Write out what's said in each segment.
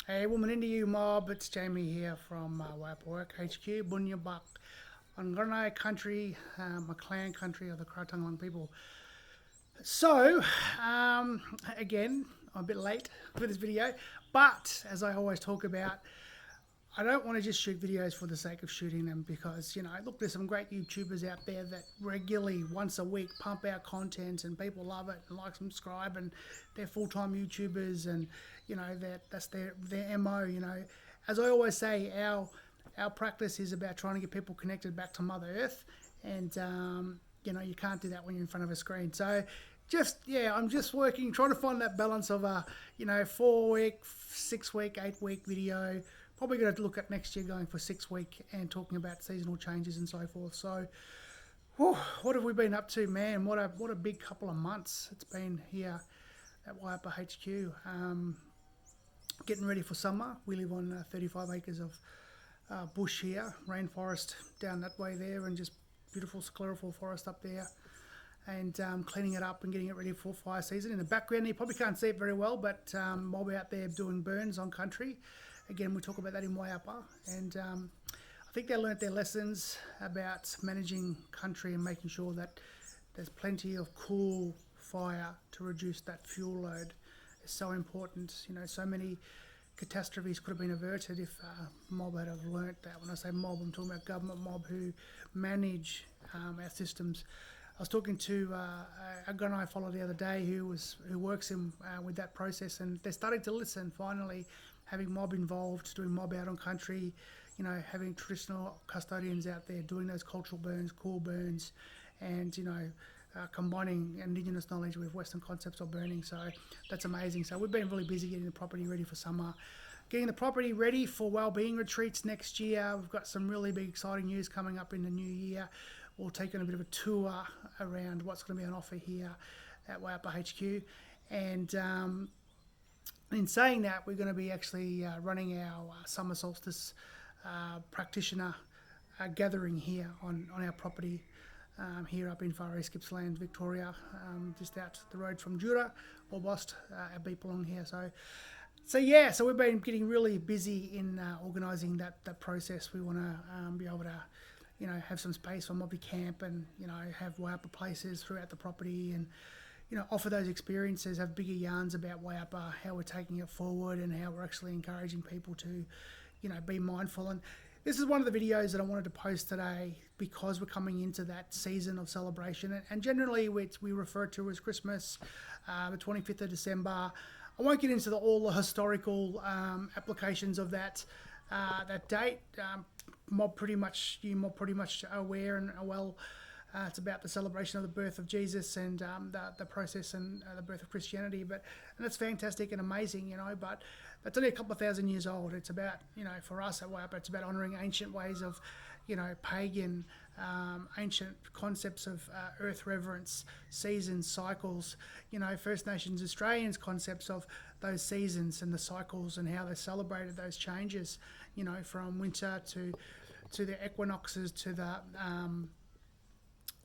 Hey, woman into you mob, it's Jamie here from Wuurrk HQ, Bunyabak, Gunai country, my clan country of the Kratangalang people. So, um, again, I'm a bit late for this video, but as I always talk about, I don't want to just shoot videos for the sake of shooting them because, look, there's some great YouTubers out there that regularly, once a week, pump out content and people love it and like, subscribe, and they're full-time YouTubers and, that's their MO, As I always say, our practice is about trying to get people connected back to Mother Earth, and, you can't do that when you're in front of a screen. So, I'm just working, trying to find that balance of a, 4 week, 6 week, 8 week video. Probably going to look at next year going for 6 week and talking about seasonal changes and so forth. So, what have we been up to, man? What a big couple of months it's been here at Wayapa HQ. Getting ready for summer. We live on 35 acres of bush here, rainforest down that way there, and just beautiful sclerophyll forest up there. And cleaning it up and getting it ready for fire season. In the background, you probably can't see it very well, but mob out there doing burns on country. Again, we talk about that in Wayapa, and I think they learnt their lessons about managing country and making sure that there's plenty of cool fire to reduce that fuel load. It's so important. So many catastrophes could have been averted if mob had have learnt that. When I say mob, I'm talking about government mob who manage our systems. I was talking to a guy I followed the other day who works in with that process, and they're starting to listen finally, having mob involved, doing mob out on country, having traditional custodians out there doing those cultural burns, cool burns, and combining Indigenous knowledge with Western concepts of burning. So that's amazing. So we've been really busy getting the property ready for summer, getting the property ready for wellbeing retreats next year. We've got some really big exciting news coming up in the new year. We'll take on a bit of a tour around what's going to be on offer here at Wayapa HQ. And in saying that, we're going to be actually running our summer solstice practitioner gathering here on our property here up in Far East Gippsland, Victoria, just out the road from Jura or Bost, our people along here. So we've been getting really busy in organising that process. We want to be able to have some space for Mobby Camp and, have Wayapa places throughout the property and, offer those experiences, have bigger yarns about Wayapa, how we're taking it forward and how we're actually encouraging people to, be mindful. And this is one of the videos that I wanted to post today because we're coming into that season of celebration. And generally we refer to as Christmas, the 25th of December. I won't get into all the historical applications of that date. Mob pretty much aware and well. It's about the celebration of the birth of Jesus and the process and the birth of Christianity. And that's fantastic and amazing, But that's only a couple of thousand years old. It's about, for us at Wayapa, it's about honouring ancient ways of, pagan, ancient concepts of earth reverence, seasons, cycles. First Nations Australians' concepts of those seasons and the cycles and how they celebrated those changes. From winter to the equinoxes to the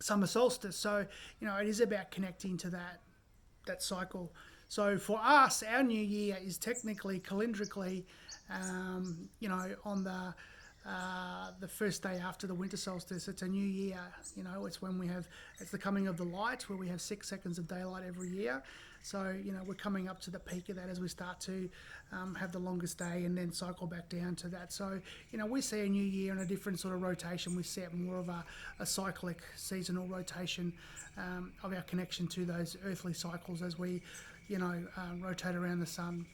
summer solstice. So, it is about connecting to that cycle. So for us, our new year is technically, calendrically, on the first day after the winter solstice. It's a new year. It's when it's the coming of the light, where we have 6 seconds of daylight every year. So, we're coming up to the peak of that as we start to have the longest day and then cycle back down to that. So, we see a new year in a different sort of rotation. We see more of a cyclic, seasonal rotation of our connection to those earthly cycles as we, rotate around the sun.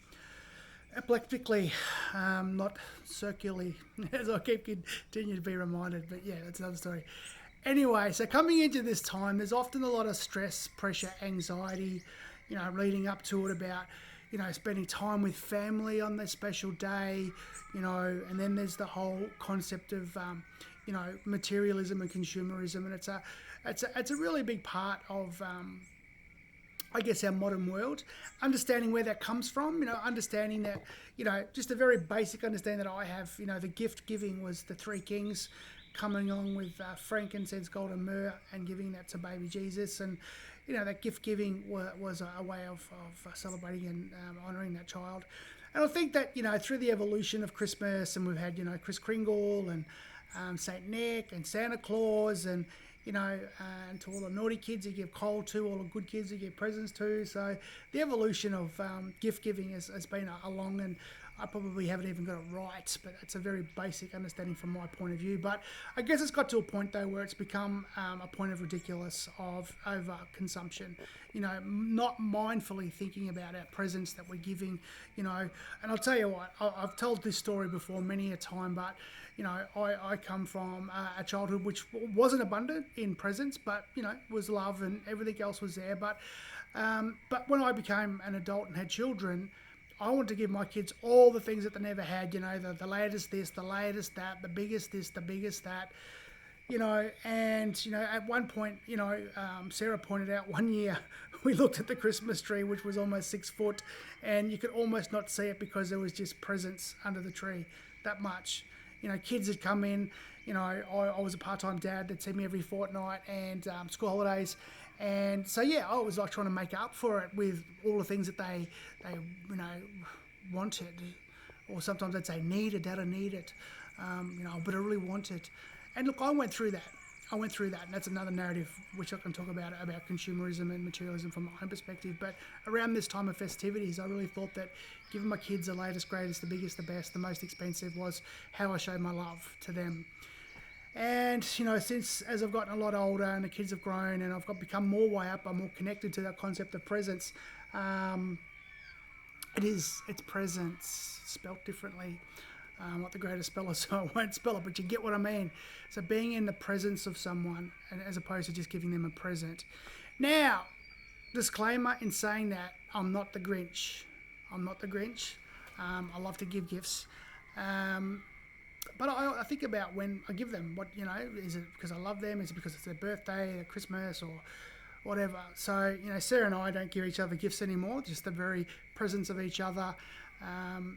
Epileptically, not circularly, as I keep continue to be reminded. But yeah, that's another story. Anyway, so coming into this time, there's often a lot of stress, pressure, anxiety, leading up to it about, spending time with family on this special day, and then there's the whole concept of, materialism and consumerism, and it's a really big part of, I guess, our modern world, understanding where that comes from, understanding that, just a very basic understanding that I have, the gift giving was the three kings coming along with frankincense, gold and myrrh and giving that to baby Jesus. And, that gift giving was a way of celebrating and honouring that child. And I think that, through the evolution of Christmas, and we've had, Kris Kringle and Saint Nick and Santa Claus, and and to all the naughty kids you give coal to, all the good kids you give presents to. So the evolution of gift giving has been a long, and I probably haven't even got it right, but it's a very basic understanding from my point of view. But I guess it's got to a point, though, where it's become a point of ridiculous, of over consumption, not mindfully thinking about our presents that we're giving, and I'll tell you what, I've told this story before many a time, but I come from a childhood which wasn't abundant in presents, but was love and everything else was there. But when I became an adult and had children, I want to give my kids all the things that they never had. The latest this, the latest that, the biggest this, the biggest that. And at one point, Sarah pointed out one year we looked at the Christmas tree, which was almost 6 foot, and you could almost not see it because there was just presents under the tree, that much. Kids had come in. I was a part-time dad. They'd see me every fortnight, and school holidays. And so, I was like trying to make up for it with all the things that they wanted. Or sometimes they'd say, need it, Dad, I need it. But I really want it. And look, I went through that. And that's another narrative which I can talk about consumerism and materialism from my own perspective. But around this time of festivities, I really thought that giving my kids the latest, greatest, the biggest, the best, the most expensive was how I showed my love to them. And, since as I've gotten a lot older and the kids have grown and I've become more Wayapa, more connected to that concept of presence, it's presence, spelt differently. I'm not the greatest speller, so I won't spell it, but you get what I mean. So being in the presence of someone, and as opposed to just giving them a present. Now, disclaimer in saying that, I'm not the Grinch. I love to give gifts. But I think about when I give them, is it because I love them? Is it because it's their birthday, their Christmas, or whatever? So, Sarah and I don't give each other gifts anymore, just the very presence of each other, and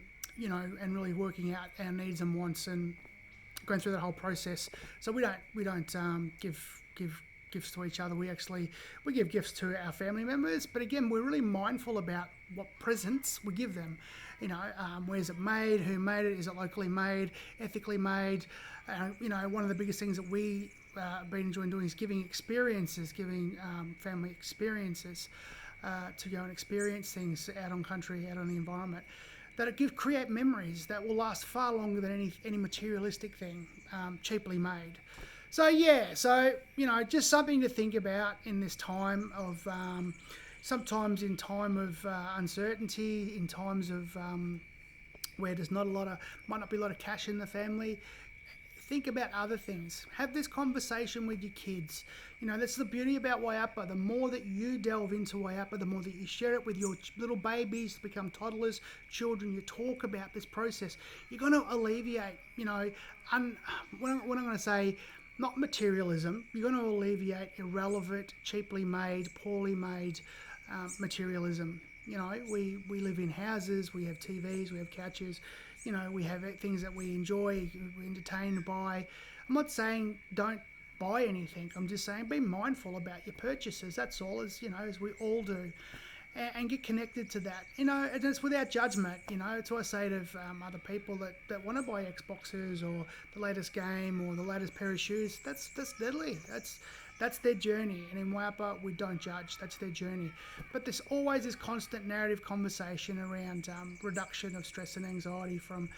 really working out our needs and wants and going through that whole process. So we don't give gifts to each other. We give gifts to our family members, but again, we're really mindful about what presents we give them. Where's it made? Who made it? Is it locally made? Ethically made? One of the biggest things that we been enjoying doing is giving experiences, giving family experiences to go and experience things out on country, out on the environment, that create memories that will last far longer than any materialistic thing cheaply made. So just something to think about in this time of sometimes in time of uncertainty, in times of where there's might not be a lot of cash in the family. Think about other things. Have this conversation with your kids. That's the beauty about Wayapa. The more that you delve into Wayapa, the more that you share it with your little babies, become toddlers, children, you talk about this process, you're going to alleviate, when I'm going to say, not materialism, you're going to alleviate irrelevant, cheaply made, poorly made materialism. We live in houses, we have TVs, we have couches, we have things that we enjoy, we entertain by. I'm not saying don't buy anything. I'm just saying be mindful about your purchases. That's all, as we all do. And get connected to that, and it's without judgment. It's what I say to other people that want to buy Xboxes or the latest game or the latest pair of shoes. That's deadly. That's their journey. And in Wayapa, we don't judge. That's their journey. But there's always this constant narrative conversation around reduction of stress and anxiety from,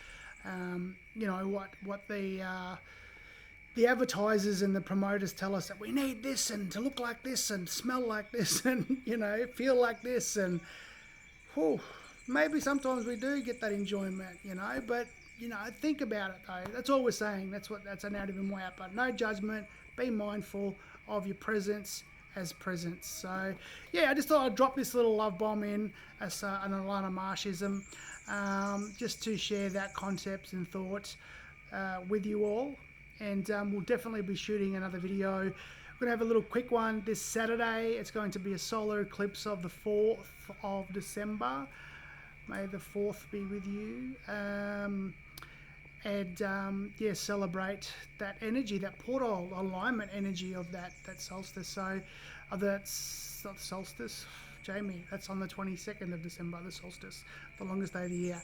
what the advertisers and the promoters tell us that we need this and to look like this and smell like this and, feel like this. And maybe sometimes we do get that enjoyment, but, think about it though. That's all we're saying. That's a narrative in Wayapa. No judgment. Be mindful of your presence as presence. So, I just thought I'd drop this little love bomb in as an Alana Marshism, just to share that concept and thought with you all. And we'll definitely be shooting another video. We're going to have a little quick one this Saturday. It's going to be a solar eclipse of the 4th of December. May the 4th be with you. Celebrate that energy, that portal alignment energy of that solstice. So, that's not solstice. Jamie. That's on the 22nd of December, the solstice, the longest day of the year.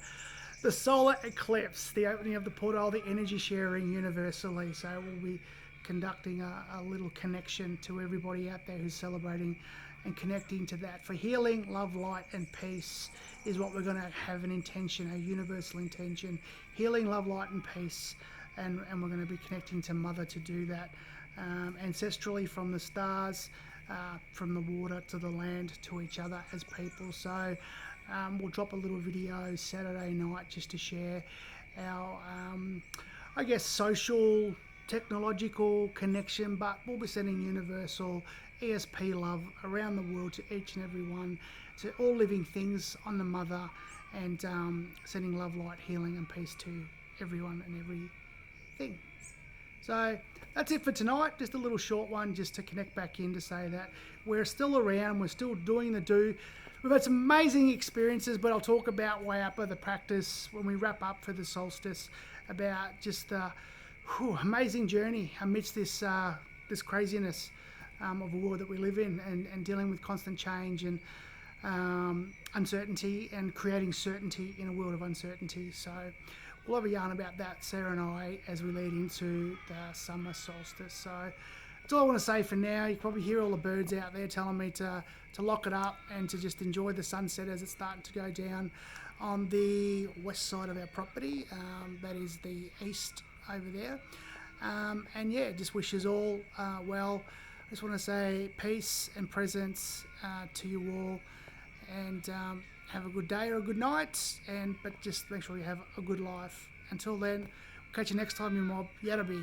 The solar eclipse, the opening of the portal, the energy sharing universally. So we'll be conducting a little connection to everybody out there who's celebrating and connecting to that. For healing, love, light, and peace is what we're going to have an intention, a universal intention. Healing, love, light, and peace. And we're going to be connecting to Mother to do that. Ancestrally from the stars, from the water to the land to each other as people. So we'll drop a little video Saturday night just to share our, I guess, social, technological connection, but we'll be sending universal ESP love around the world to each and every one, to all living things on the Mother, and sending love, light, healing, and peace to everyone and everything. So that's it for tonight. Just a little short one just to connect back in to say that we're still around, we're still doing the do. We've had some amazing experiences, but I'll talk about Wayapa, the practice, when we wrap up for the solstice, about just the amazing journey amidst this this craziness of a world that we live in, and dealing with constant change and uncertainty, and creating certainty in a world of uncertainty. So we'll have a yarn about that, Sarah and I, as we lead into the summer solstice. So that's all I want to say for now. You can probably hear all the birds out there telling me to lock it up and to just enjoy the sunset as it's starting to go down on the west side of our property. That is the east over there. And yeah, just wish us all well. I just want to say peace and presence to you all, and have a good day or a good night, but just make sure you have a good life. Until then, we'll catch you next time, you mob. Yada be.